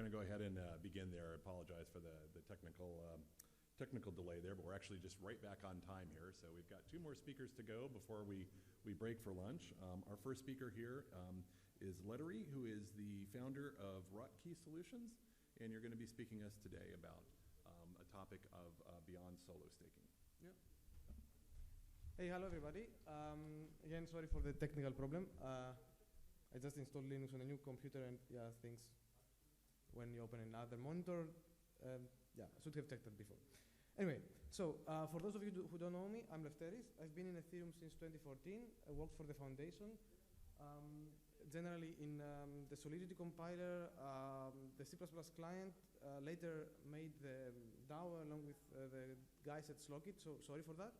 going to go ahead and begin there. I apologize for the technical delay there, but we're actually just right back on time here. So we've got 2 more speakers to go before we break for lunch. Our first speaker here is Lefteris, who is the founder of Rodkey Solutions, and you're going to be speaking us today about a topic of beyond solo staking. Yeah. Hey, hello everybody. Again, sorry for the technical problem. I just installed Linux on a new computer, and yeah, things when you open another monitor, yeah, I should have checked that before. Anyway, so for those of you who don't know me, I'm Lefteris. I've been in Ethereum since 2014. I worked for the foundation, generally in the Solidity compiler, the C++ client, later made the DAO along with the guys at Slockit, so sorry for that.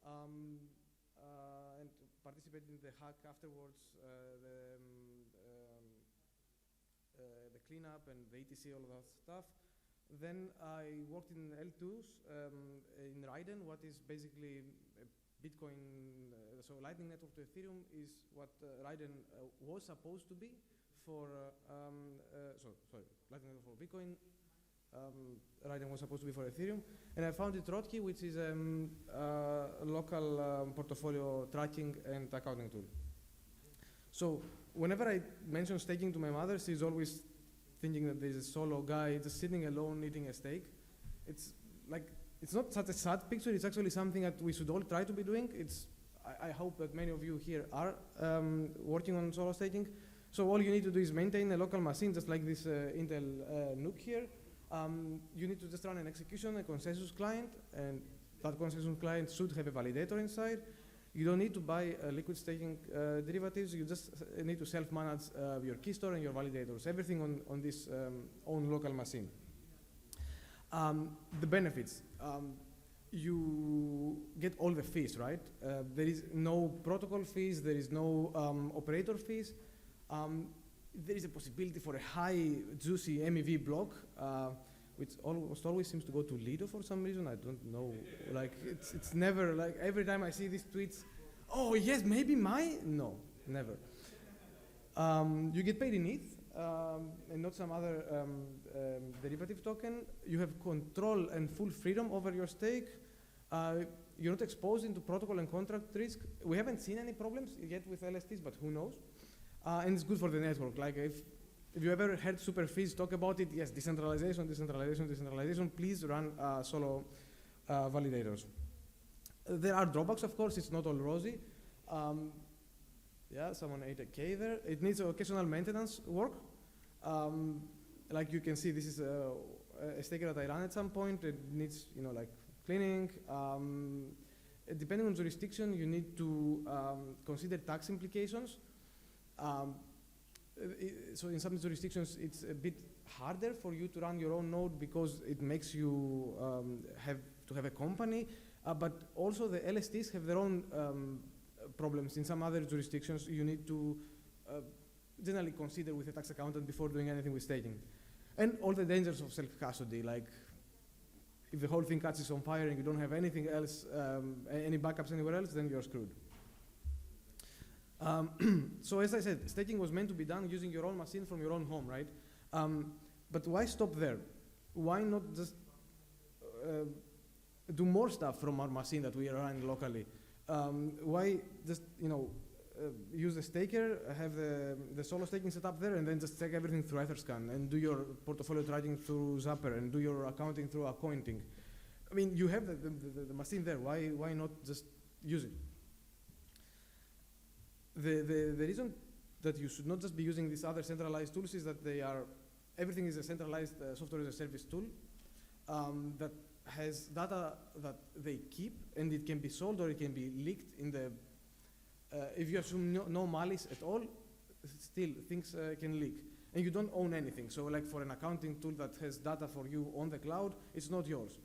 And participated in the hack afterwards, the cleanup and the ETC, all of that stuff. Then I worked in L2s in Raiden, what is basically a Bitcoin, so Lightning Network to Ethereum is what Raiden was supposed to be for, Lightning Network for Bitcoin, Raiden was supposed to be for Ethereum. And I founded Rodkey, which is a local portfolio tracking and accounting tool. So whenever I mention staking to my mother, she's always thinking that there's a solo guy just sitting alone eating a steak. It's like, it's not such a sad picture, it's actually something that we should all try to be doing. I hope that many of you here are working on solo staking. So all you need to do is maintain a local machine, just like this Intel NUC here. You need to just run an execution, a consensus client, and that consensus client should have a validator inside. You don't need to buy liquid staking derivatives. You just need to self-manage your key store and your validators, everything on this own local machine. The benefits. You get all the fees, right? There is no protocol fees. There is no operator fees. There is a possibility for a high, juicy MEV block, which always seems to go to Lido for some reason. I don't know. Like it's never like every time I see these tweets. Oh yes, maybe no, never. You get paid in ETH and not some other derivative token. You have control and full freedom over your stake. You're not exposed into protocol and contract risk. We haven't seen any problems yet with LSTs, but who knows? And it's good for the network. Like if you ever heard Superfizz talk about it, yes, decentralization, decentralization, decentralization, please run solo validators. There are drawbacks, of course, it's not all rosy. Yeah, someone ate a K there. It needs occasional maintenance work. Like you can see, this is a staker that I ran at some point. It needs, like cleaning. Depending on jurisdiction, you need to consider tax implications. So in some jurisdictions, it's a bit harder for you to run your own node because it makes you have to have a company. But also the LSTs have their own problems. In some other jurisdictions, you need to generally consider with a tax accountant before doing anything with staking. And all the dangers of self-custody, like if the whole thing catches on fire and you don't have anything else, any backups anywhere else, then you're screwed. So as I said, staking was meant to be done using your own machine from your own home, right? But why stop there? Why not just do more stuff from our machine that we are running locally? Why just, use the staker, have the solo staking set up there, and then just check everything through Etherscan and do your portfolio tracking through Zapper and do your accounting through Accounting? I mean, you have the machine there. Why not just use it? The reason that you should not just be using these other centralized tools is that everything is a centralized software as a service tool that has data that they keep, and it can be sold or it can be leaked in the, if you assume no malice at all, still things can leak. And you don't own anything. So like for an accounting tool that has data for you on the cloud, it's not yours.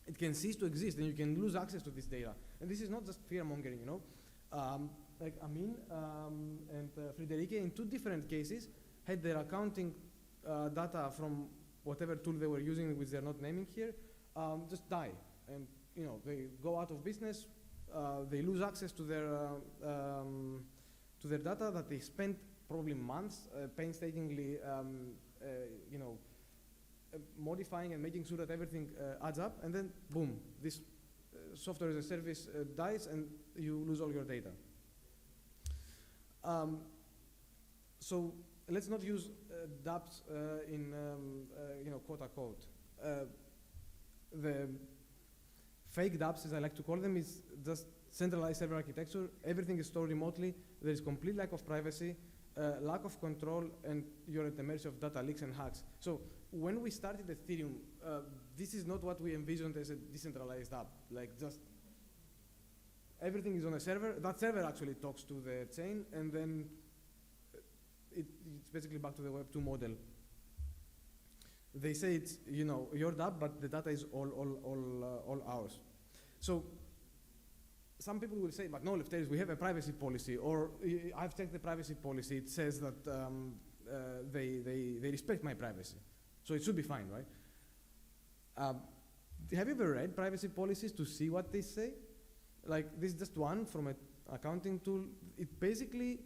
It can cease to exist and you can lose access to this data. And this is not just fear mongering, like Amin and Friederike in 2 different cases had their accounting data from whatever tool they were using, which they're not naming here, just die. And they go out of business, they lose access to their data that they spent probably months, painstakingly, modifying and making sure that everything adds up, and then boom, this software as a service dies, and you lose all your data. So let's not use dApps in quote unquote. The fake dApps, as I like to call them, is just centralized server architecture. Everything is stored remotely. There is complete lack of privacy, lack of control, and you're at the mercy of data leaks and hacks. So when we started Ethereum, this is not what we envisioned as a decentralized app. Like, just everything is on a server. That server actually talks to the chain, and then it's basically back to the Web 2 model. They say it's your dApp, but the data is all ours. So some people will say, but no, Lefteris, we have a privacy policy, or I've checked the privacy policy. It says that they respect my privacy, so it should be fine, right? Have you ever read privacy policies to see what they say? Like, this is just one from an accounting tool. It basically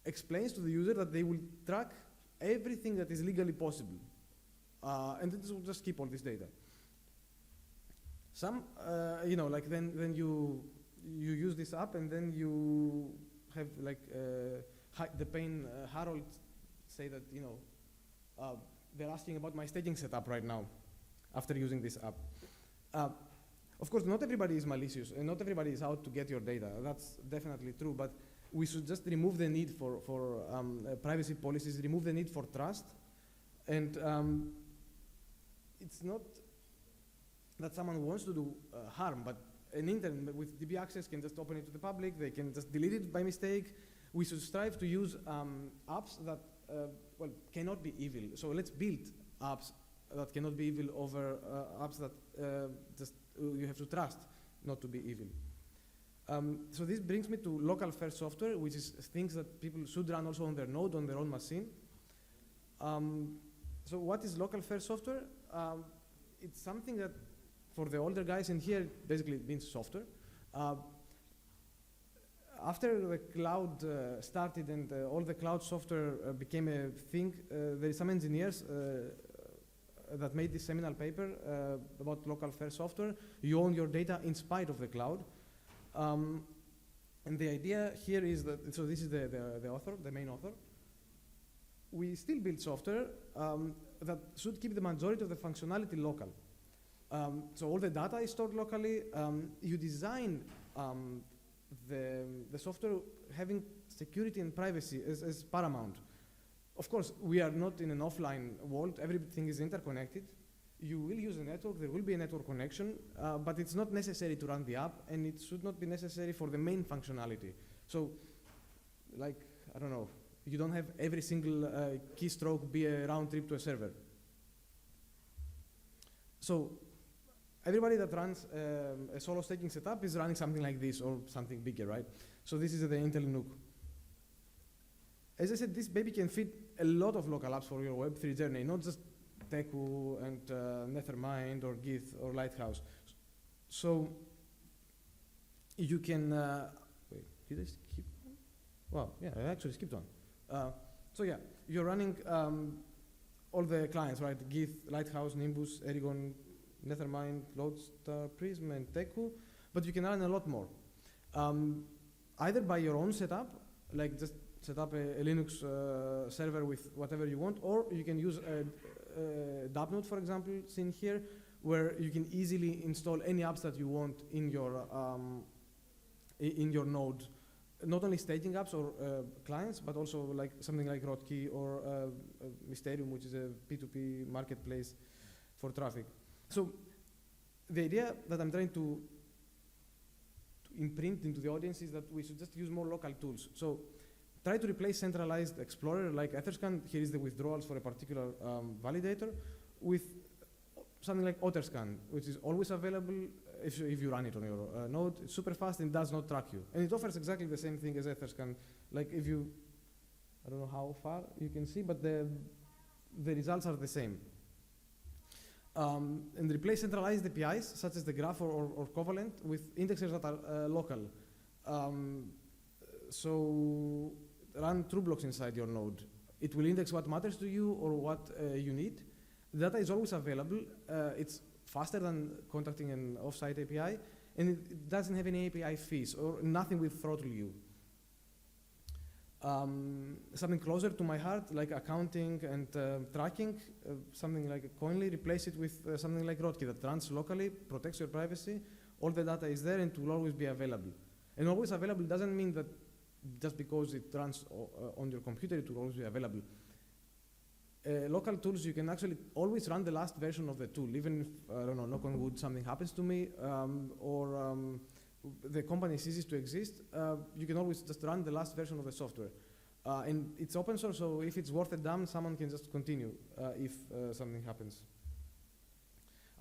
explains to the user that they will track everything that is legally possible. And then will just keep all this data. Some, then you use this app, and then you have the pain Harold say that they're asking about my staging setup right now after using this app. Of course, not everybody is malicious, and not everybody is out to get your data. That's definitely true, but we should just remove the need for privacy policies, remove the need for trust, and it's not that someone wants to do harm, but an intern with DB access can just open it to the public. They can just delete it by mistake. We should strive to use apps that cannot be evil. So let's build apps that cannot be evil over apps that just you have to trust not to be evil. So this brings me to local first software, which is things that people should run also on their node, on their own machine. So what is local first software? It's something that, for the older guys in here, basically it means software. After the cloud started and all the cloud software became a thing, there are some engineers that made this seminal paper about local first software. You own your data in spite of the cloud. And the idea here is that, so this is the author, the main author. We still build software that should keep the majority of the functionality local. So all the data is stored locally. You design the software having security and privacy as paramount. Of course, we are not in an offline world. Everything is interconnected. You will use a network. There will be a network connection, but it's not necessary to run the app, and it should not be necessary for the main functionality. So, like, I don't know, you don't have every single keystroke be a round trip to a server. So everybody that runs a solo staking setup is running something like this or something bigger, right? So this is the Intel NUC. As I said, this baby can fit a lot of local apps for your Web3 journey, not just Teku and Nethermind or Gith or Lighthouse. So you can, wait, did I skip one? Wow, yeah, I actually skipped one. So yeah, you're running all the clients, right? Gith, Lighthouse, Nimbus, Erigon, Nethermind, Lodestar, Prism, and Teku, but you can run a lot more. Either by your own setup, like just set up a Linux server with whatever you want, or you can use a dApp node, for example, seen here, where you can easily install any apps that you want in your node. Not only staging apps or clients, but also like something like Rodkey or Mysterium, which is a P2P marketplace for traffic. So the idea that I'm trying to imprint into the audience is that we should just use more local tools. So try to replace centralized Explorer like Etherscan. Here is the withdrawals for a particular validator with something like Otterscan, which is always available if you run it on your node. It's super fast and does not track you. And it offers exactly the same thing as Etherscan. Like if you, I don't know how far you can see, but the results are the same. And replace centralized APIs, such as the Graph or Covalent, with indexers that are local. So run true blocks inside your node. It will index what matters to you or what you need. The data is always available. It's faster than contacting an offsite API, and it doesn't have any API fees or nothing will throttle you. Something closer to my heart, like accounting and tracking, something like Coinly, replace it with something like Rodkey that runs locally, protects your privacy, all the data is there and it will always be available. And always available doesn't mean that just because it runs on your computer, it will always be available. Local tools, you can actually always run the last version of the tool, even if, I don't know, knock on wood, something happens to me, or the company ceases to exist, you can always just run the last version of the software. And it's open source, so if it's worth a damn, someone can just continue if something happens.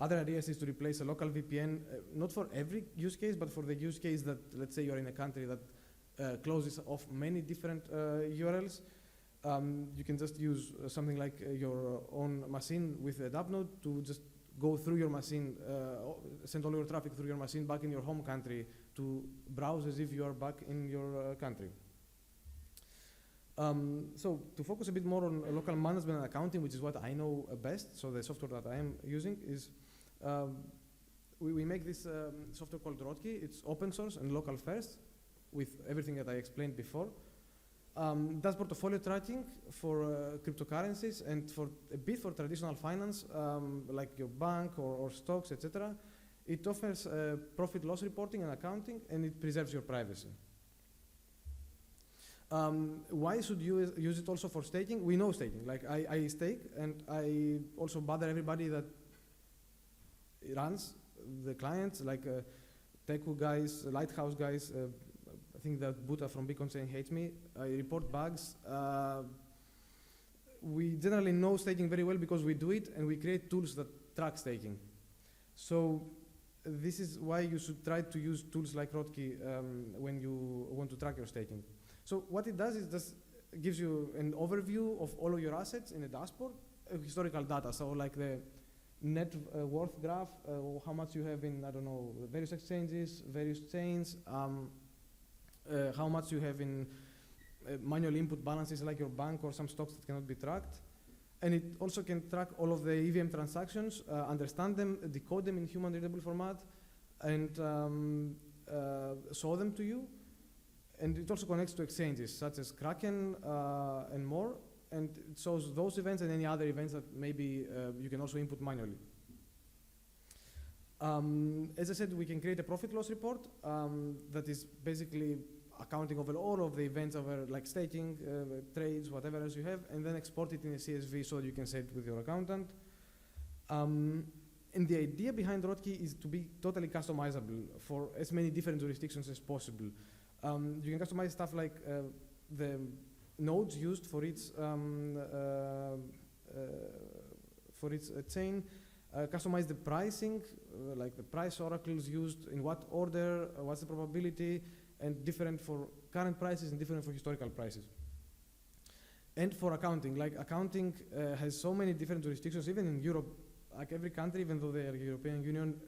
Other ideas is to replace a local VPN, not for every use case, but for the use case that, let's say you're in a country that closes off many different URLs. You can just use something like your own machine with a DApp node to just go through your machine, send all your traffic through your machine back in your home country to browse as if you are back in your country. So to focus a bit more on local management and accounting, which is what I know best, so the software that I am using is, we make this software called Rodkey. It's open source and local first with everything that I explained before. Does portfolio tracking for cryptocurrencies and for a bit for traditional finance, like your bank or stocks, etc. It offers profit loss reporting and accounting, and it preserves your privacy. Why should you use it also for staking? We know staking. Like I stake, and I also bother everybody that runs the clients, like Teku guys, Lighthouse guys. I think that Buddha from Beacon saying hates me. I report bugs. We generally know staking very well because we do it, and we create tools that track staking. So this is why you should try to use tools like Rodkey when you want to track your staking. So what it does is just gives you an overview of all of your assets in a dashboard, historical data. So like the net worth graph, how much you have in, I don't know, various exchanges, various chains, how much you have in manual input balances like your bank or some stocks that cannot be tracked. And it also can track all of the EVM transactions, understand them, decode them in human readable format, and show them to you. And it also connects to exchanges such as Kraken and more. And it shows those events and any other events that maybe you can also input manually. As I said, we can create a profit loss report that is basically accounting over all of the events over like staking, trades, whatever else you have, and then export it in a CSV so that you can share it with your accountant. And the idea behind Rodkey is to be totally customizable for as many different jurisdictions as possible. You can customize stuff like the nodes used for its chain, customize the pricing, like the price oracles used, in what order, what's the probability, and different for current prices and different for historical prices. And for accounting, like accounting has so many different jurisdictions, even in Europe, like every country, even though they are European Union,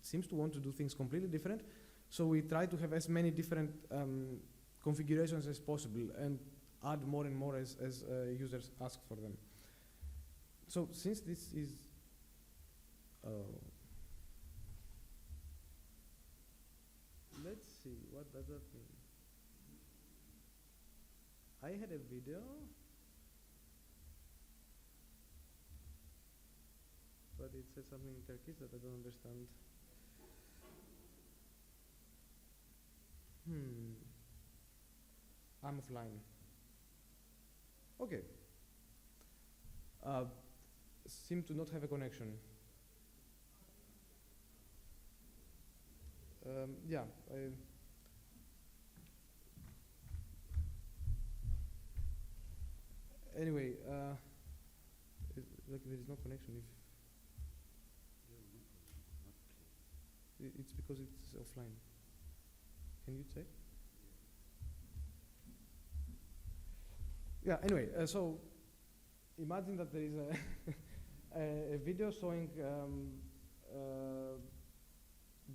seems to want to do things completely different. So we try to have as many different configurations as possible and add more and more as users ask for them. So since this is, let's see, what does that mean? I had a video, but it said something in Turkish that I don't understand. I'm offline. Okay. Seem to not have a connection. Yeah. Anyway, like there is no connection. If it's because it's offline. Can you check? Yeah, anyway, so imagine that there is a video showing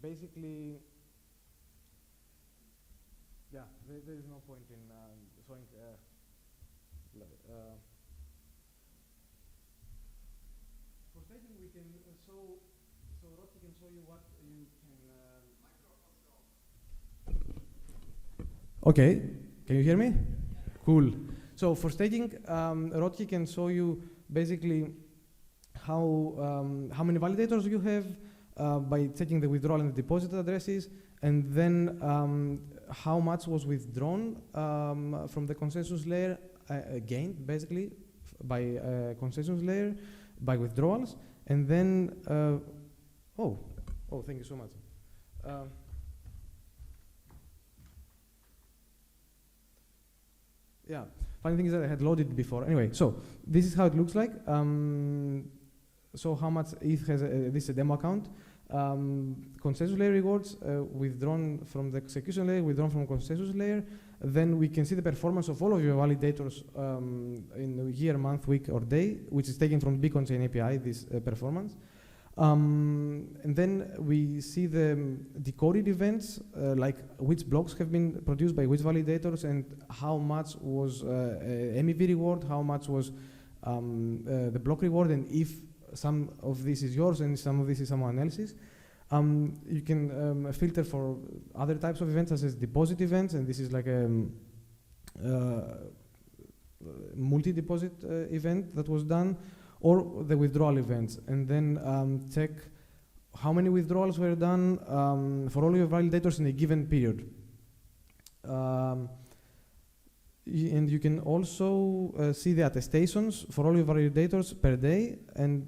basically, yeah, there is no point in showing For staking, we can so Rodkey can show you what you can. Okay, can you hear me? Cool. So for staking, Rodkey can show you basically how many validators you have by checking the withdrawal and the deposit addresses, and then how much was withdrawn from the consensus layer, gained basically by consensus layer by withdrawals, and then thank you so much. Yeah, funny thing is that I had loaded before. Anyway, so this is how it looks like. So how much ETH has this is a demo account. Consensus layer rewards withdrawn from the execution layer, withdrawn from consensus layer. Then we can see the performance of all of your validators in year, month, week, or day, which is taken from Beacon Chain API, this performance. And then we see the decoded events, like which blocks have been produced by which validators, and how much was MEV reward, how much was the block reward, and if some of this is yours and some of this is someone else's. You can filter for other types of events, such as deposit events, and this is like a multi-deposit event that was done, or the withdrawal events, and then check how many withdrawals were done for all your validators in a given period. And you can also see the attestations for all your validators per day, and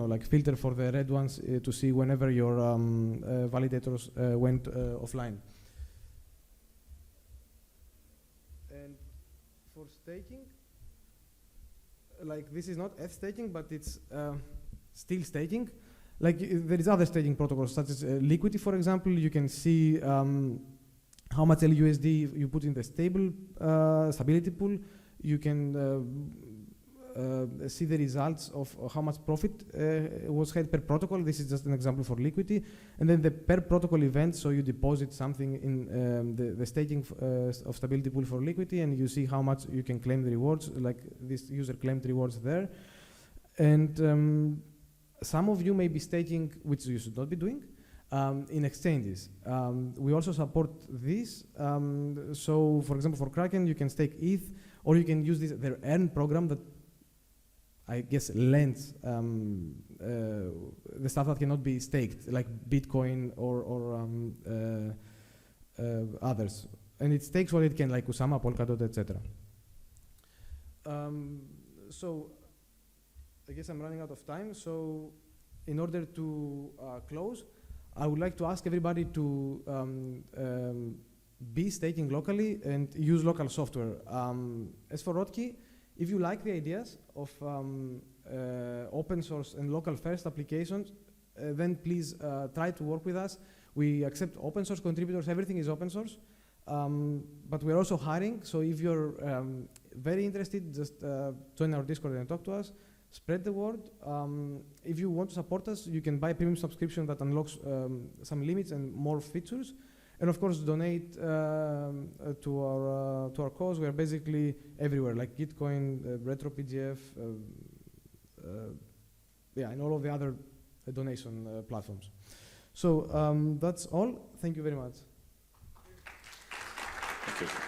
like filter for the red ones to see whenever your validators went offline. And for staking, like this is not F staking, but it's still staking. Like there is other staking protocols, such as Liquidity, for example. You can see how much LUSD you put in the stable stability pool. You can see the results of how much profit was had per protocol. This is just an example for Liquidity. And then the per protocol event, so you deposit something in the staking of stability pool for Liquidity, and you see how much you can claim the rewards, like this user claimed rewards there. And some of you may be staking, which you should not be doing, in exchanges. We also support this. So for example, for Kraken, you can stake ETH, or you can use their earn program that I guess lends the stuff that cannot be staked, like Bitcoin or others. And it stakes what it can, like Kusama, Polkadot, etc. So I guess I'm running out of time. So in order to close, I would like to ask everybody to be staking locally and use local software. As for Rodkey, if you like the ideas of open source and local first applications, then please try to work with us. We accept open source contributors, everything is open source. But we're also hiring, so if you're very interested, just join our Discord and talk to us. Spread the word. If you want to support us, you can buy a premium subscription that unlocks some limits and more features. And of course, donate to our cause. We are basically everywhere, like Gitcoin, RetroPGF, and all of the other donation platforms. So that's all. Thank you very much. Thank you.